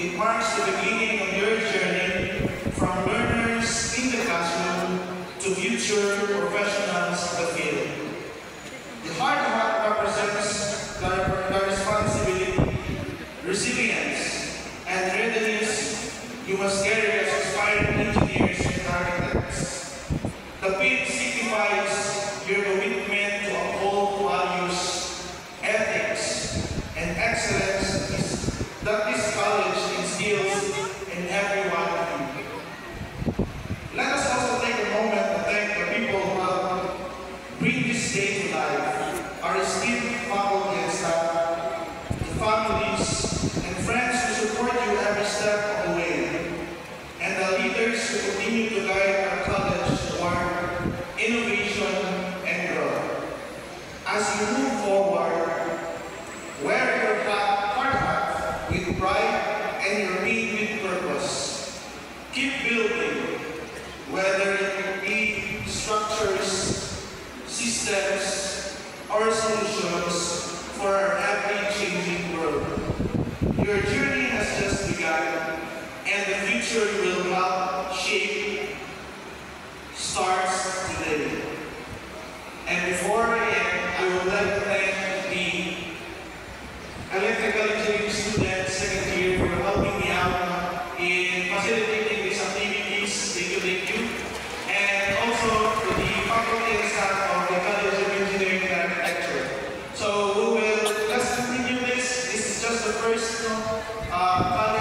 It marks the beginning of your journey from learners in the classroom to future professionals in the field. The hard hat represents the responsibility, resilience, and readiness you must carry as aspiring engineers and architects. The pin signifies your commitment to uphold values, ethics, and excellence that this college instills in every one of you. Let us also take a moment to thank the people who have bring this day to life, our esteemed faculty and staff, the families and friends who support you every step of the way, and the leaders who continue to guide our college toward innovation and growth. As you move forward, wear your hard hat with pride and your being with purpose. Keep building, whether it be structures, systems, or solutions for our ever-changing world. Your journey has just begun, and the future you will help shape starts today. And before I end, I would like to thank the electrical engineering students second year for helping me out in facilitating these activities. Thank you. And also to the faculty and staff of the College of Engineering and Architecture. So let's continue this. This is just the first college